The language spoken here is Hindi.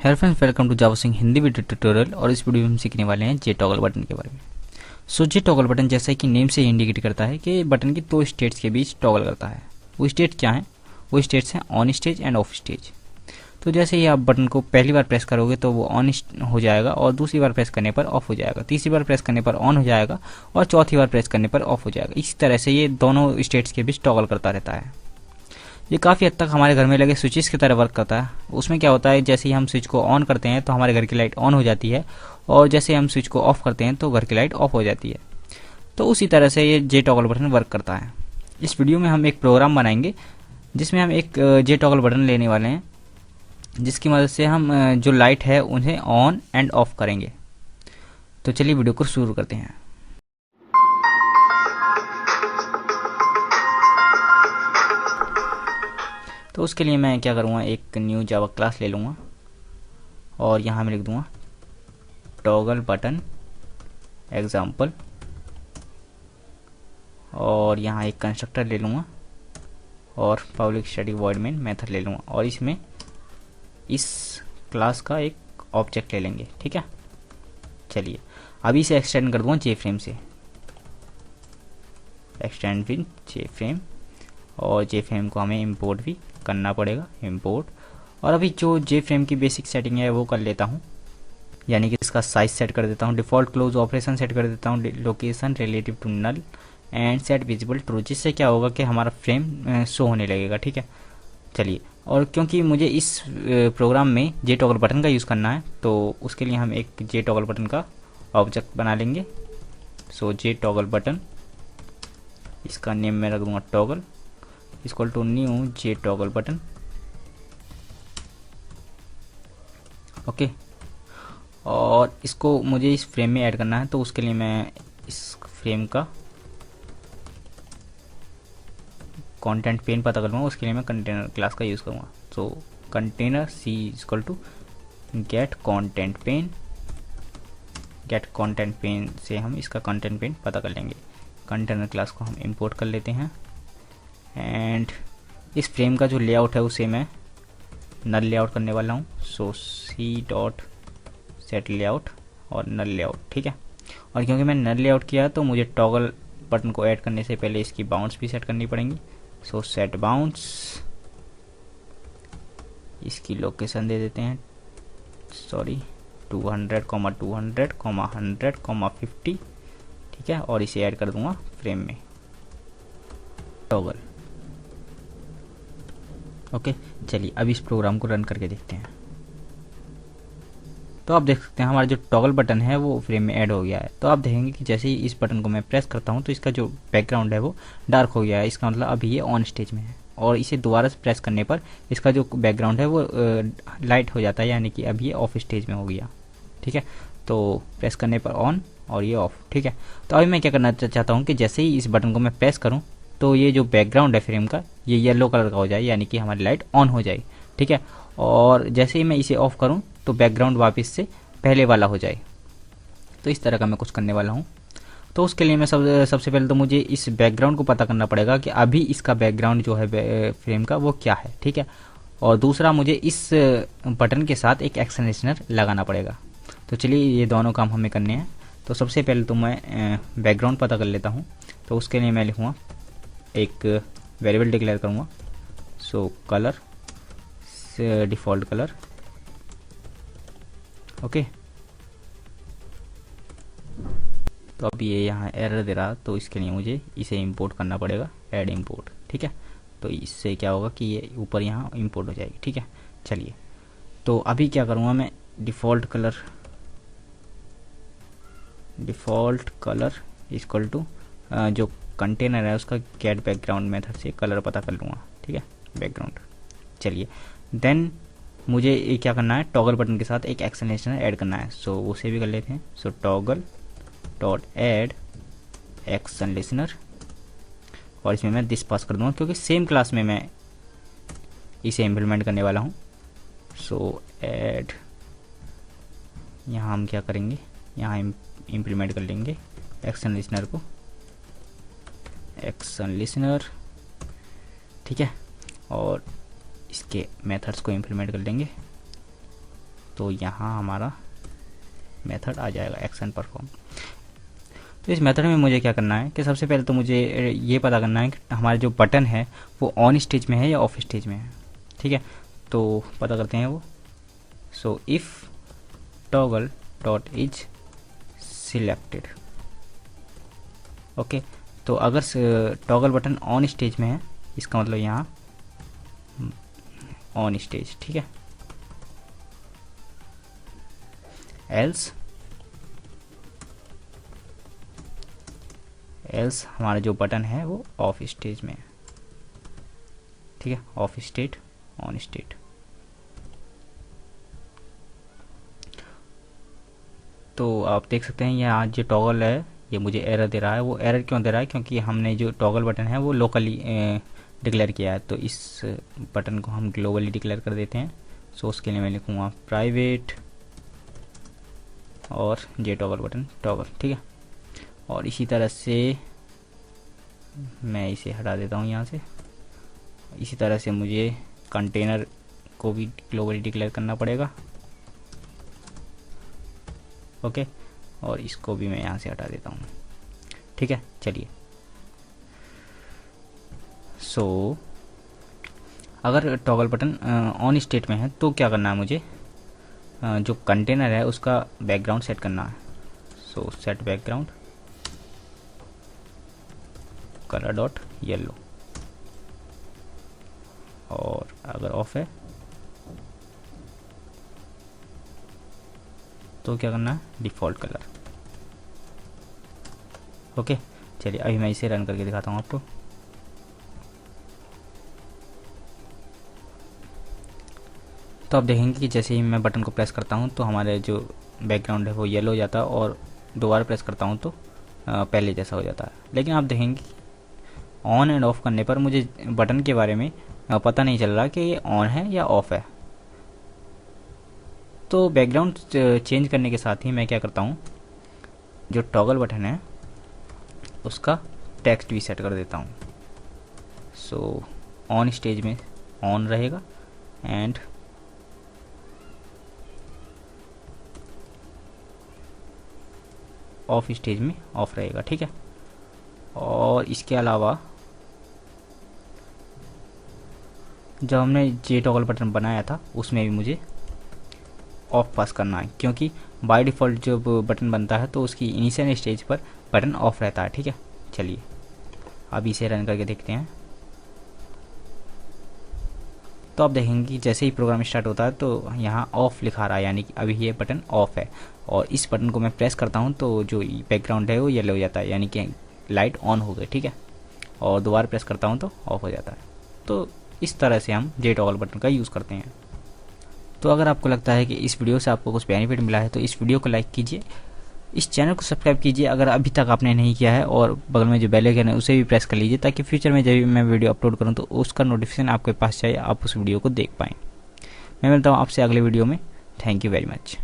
Hello friends, welcome to Java swing Hindi video tutorial. और इस वीडियो में हम सीखने वाले हैं जे टॉगल बटन के बारे में। जे टॉगल बटन जैसा कि नेम से इंडिकेट करता है कि बटन की दो स्टेट्स के बीच टॉगल करता है। वो स्टेट क्या है? वो स्टेट्स हैं on stage end of stage. तो जैसे ही आप बटन को पहली बार प्रेस करोगे तो वो ऑन हो जाएगा, और दूसरी बार प्रेस करने पर ऑफ हो जाएगा, तीसरी बार प्रेस करने पर ऑन हो जाएगा, और चौथी बार प्रेस करने पर ऑफ हो जाएगा। इसी तरह से ये दोनों स्टेट्स के बीच टॉगल करता रहता है। ये काफ़ी हद तक हमारे घर में लगे स्विचेस की तरह वर्क करता है। उसमें क्या होता है, जैसे ही हम स्विच को ऑन करते हैं तो हमारे घर की लाइट ऑन हो जाती है, और जैसे हम स्विच को ऑफ करते हैं तो घर की लाइट ऑफ हो जाती है। तो उसी तरह से ये जे टॉगल बटन वर्क करता है। इस वीडियो में हम एक प्रोग्राम बनाएंगे जिसमें हम एक जे टॉगल बटन लेने वाले हैं, जिसकी मदद से हम जो लाइट है उन्हें ऑन एंड ऑफ करेंगे। तो चलिए वीडियो को शुरू करते हैं। तो उसके लिए मैं क्या करूँगा, एक न्यू जावा क्लास ले लूँगा और यहाँ मैं लिख दूँगा टॉगल बटन एग्जाम्पल, और यहाँ एक कंस्ट्रक्टर ले लूँगा और public static void main method ले लूँगा, और इसमें इस क्लास का एक ऑब्जेक्ट ले लेंगे। ठीक है, चलिए अभी इसे एक्सटेंड कर दूँगा जे फ्रेम से, एक्सटेंड विद जे फ्रेम, और जे फ्रेम को हमें इंपोर्ट भी करना पड़ेगा, इंपोर्ट। और अभी जो जे फ्रेम की बेसिक सेटिंग है वो कर लेता हूँ, यानी कि इसका साइज सेट कर देता हूँ, डिफ़ॉल्ट क्लोज ऑपरेशन सेट कर देता हूँ, location relative to null and set visible true, जिससे क्या होगा कि हमारा फ्रेम शो होने लगेगा। ठीक है, चलिए। और क्योंकि मुझे इस प्रोग्राम में जे टॉगल बटन का यूज़ करना है तो उसके लिए हम एक जे टॉगल बटन का ऑब्जेक्ट बना लेंगे। जे टॉगल बटन, इसका नेम मैं रख दूँगा toggle, equal to new J toggle button. Okay, और इसको मुझे इस फ्रेम में ऐड करना है, तो उसके लिए मैं इस फ्रेम का कंटेंट पेन पता कर लूँगा। उसके लिए मैं कंटेनर क्लास का यूज़ करूँगा। So container C equal to get content pane, get content pane से हम इसका कंटेंट पेन पता कर लेंगे। कंटेनर क्लास को हम इंपोर्ट कर लेते हैं, एंड इस फ्रेम का जो लेआउट है उसे मैं नल लेआउट करने वाला हूँ। सो सी डॉट सेट लेआउट और नल लेआउट। ठीक है, और क्योंकि मैंने नल लेआउट किया तो मुझे टॉगल बटन को ऐड करने से पहले इसकी बाउंड्स भी सेट करनी पड़ेंगी। सो सेट बाउंड्स, इसकी लोकेशन दे देते हैं, सॉरी 200, 200, 100, 50। ठीक है, और इसे ऐड कर दूंगा फ्रेम में टॉगल। ओके, चलिए अब इस प्रोग्राम को रन करके देखते हैं। तो आप देख सकते हैं हमारा जो टॉगल बटन है वो फ्रेम में ऐड हो गया है। तो आप देखेंगे कि जैसे ही इस बटन को मैं प्रेस करता हूँ तो इसका जो बैकग्राउंड है वो डार्क हो गया है। इसका मतलब अभी ये ऑन स्टेज में है, और इसे दोबारा से प्रेस करने पर इसका जो बैकग्राउंड है वो लाइट हो जाता है, यानी कि अभी ये ऑफ स्टेज में हो गया। ठीक है, तो प्रेस करने पर ऑन और ये ऑफ। ठीक है, तो अभी मैं क्या करना चाहता हूँ कि जैसे ही इस बटन को मैं प्रेस करूँ तो ये जो बैकग्राउंड है फ्रेम का ये येलो कलर का हो जाए, यानी कि हमारी लाइट ऑन हो जाए। ठीक है, और जैसे ही मैं इसे ऑफ करूं तो बैकग्राउंड वापस से पहले वाला हो जाए। तो इस तरह का मैं कुछ करने वाला हूं। तो उसके लिए मैं सबसे पहले तो मुझे इस बैकग्राउंड को पता करना पड़ेगा कि अभी इसका बैकग्राउंड जो है फ्रेम का वो क्या है। ठीक है, और दूसरा मुझे इस बटन के साथ एक एक्शन लिसनर लगाना पड़ेगा। तो चलिए ये दोनों काम हमें करने हैं। तो सबसे पहले तो मैं बैकग्राउंड पता कर लेता हूँ। तो उसके लिए मैं लिखूँगा, एक वेरिएबल डिक्लेयर करूँगा, सो कलर से डिफ़ॉल्ट कलर। ओके, तो अब ये यहाँ एरर दे रहा, तो इसके लिए मुझे इसे इंपोर्ट करना पड़ेगा, ऐड इंपोर्ट। ठीक है, तो इससे क्या होगा कि ये ऊपर यहाँ इंपोर्ट हो जाएगी। ठीक है, चलिए तो अभी क्या करूँगा मैं, डिफ़ॉल्ट कलर इक्वल टू जो कंटेनर है उसका गेट बैकग्राउंड मेथड से कलर पता कर लूँगा। ठीक है, बैकग्राउंड। चलिए देन मुझे ये क्या करना है, टॉगल बटन के साथ एक एक्शन लिसनर ऐड करना है। सो उसे भी कर लेते हैं। So toggle dot add action listener, और इसमें मैं दिस पास कर दूँगा क्योंकि सेम क्लास में मैं इसे इम्प्लीमेंट करने वाला हूँ। सो ऐड, यहाँ हम क्या करेंगे, यहाँ इम्प्लीमेंट कर लेंगे एक्शन लिसनर को, एक्शन लिसनर। ठीक है, और इसके मेथड्स को इम्प्लीमेंट कर लेंगे। तो यहाँ हमारा मेथड आ जाएगा एक्शन परफॉर्म। तो इस मेथड में मुझे क्या करना है कि सबसे पहले तो मुझे ये पता करना है कि हमारा जो बटन है वो ऑन स्टेज में है या ऑफ स्टेज में है। ठीक है, तो पता करते हैं वो। So if toggle dot is selected, okay, तो अगर टॉगल बटन ऑन स्टेज में है इसका मतलब यहाँ ऑन स्टेज। ठीक है, एल्स हमारा जो बटन है वो ऑफ स्टेज में है। ठीक है, ऑफ स्टेट ऑन स्टेट। तो आप देख सकते हैं यहाँ जो टॉगल है ये मुझे एरर दे रहा है। वो एरर क्यों दे रहा है? क्योंकि हमने जो टॉगल बटन है वो लोकली डिक्लेयर किया है, तो इस बटन को हम ग्लोबली डिक्लेयर कर देते हैं। सो उसके लिए मैं लिखूँगा प्राइवेट और जे टॉगल बटन टॉगल। ठीक है, और इसी तरह से मैं इसे हटा देता हूँ यहाँ से। इसी तरह से मुझे कंटेनर को भी ग्लोबली डिक्लेयर करना पड़ेगा। ओके, और इसको भी मैं यहाँ से हटा देता हूँ। ठीक है, चलिए। सो अगर टॉगल बटन ऑन स्टेट में है तो क्या करना है मुझे? जो कंटेनर है उसका बैकग्राउंड सेट करना है। सो set background colour dot yellow, और अगर ऑफ है तो क्या करना है? Default colour. ओके, चलिए अभी मैं इसे रन करके दिखाता हूँ आपको। तो आप देखेंगे कि जैसे ही मैं बटन को प्रेस करता हूँ तो हमारे जो बैकग्राउंड है वो येलो हो जाता है, और दोबारा प्रेस करता हूँ तो पहले जैसा हो जाता है। लेकिन आप देखेंगे ऑन एंड ऑफ करने पर मुझे बटन के बारे में पता नहीं चल रहा कि ये ऑन है या ऑफ है। तो बैकग्राउंड चेंज करने के साथ ही मैं क्या करता हूँ, जो टॉगल बटन है उसका टेक्स्ट भी सेट कर देता हूँ। सो ऑन स्टेज में ऑन रहेगा एंड ऑफ स्टेज में ऑफ रहेगा। ठीक है, और इसके अलावा जब हमने जे टॉगल बटन बनाया था उसमें भी मुझे ऑफ पास करना है, क्योंकि बाय डिफ़ॉल्ट जब बटन बनता है तो उसकी इनिशियल स्टेज पर बटन ऑफ रहता है। ठीक है, चलिए अब इसे रन करके देखते हैं। तो आप देखेंगे कि जैसे ही प्रोग्राम स्टार्ट होता है तो यहाँ ऑफ लिखा रहा है, यानी कि अभी ये बटन ऑफ है। और इस बटन को मैं प्रेस करता हूँ तो जो बैकग्राउंड है वो येलो हो जाता है, यानी कि लाइट ऑन हो गई। ठीक है, और दोबारा प्रेस करता हूँ तो ऑफ हो जाता है। तो इस तरह से हम जे टॉगल बटन का यूज़ करते हैं। तो अगर आपको लगता है कि इस वीडियो से आपको कुछ बेनिफिट मिला है तो इस वीडियो को लाइक कीजिए, इस चैनल को सब्सक्राइब कीजिए अगर अभी तक आपने नहीं किया है, और बगल में जो बेल आइकन है उसे भी प्रेस कर लीजिए ताकि फ्यूचर में जब भी मैं वीडियो अपलोड करूं तो उसका नोटिफिकेशन आपके पास चाहिए, आप उस वीडियो को देख पाएँ। मैं मिलता हूं आपसे अगले वीडियो में। Thank you very much.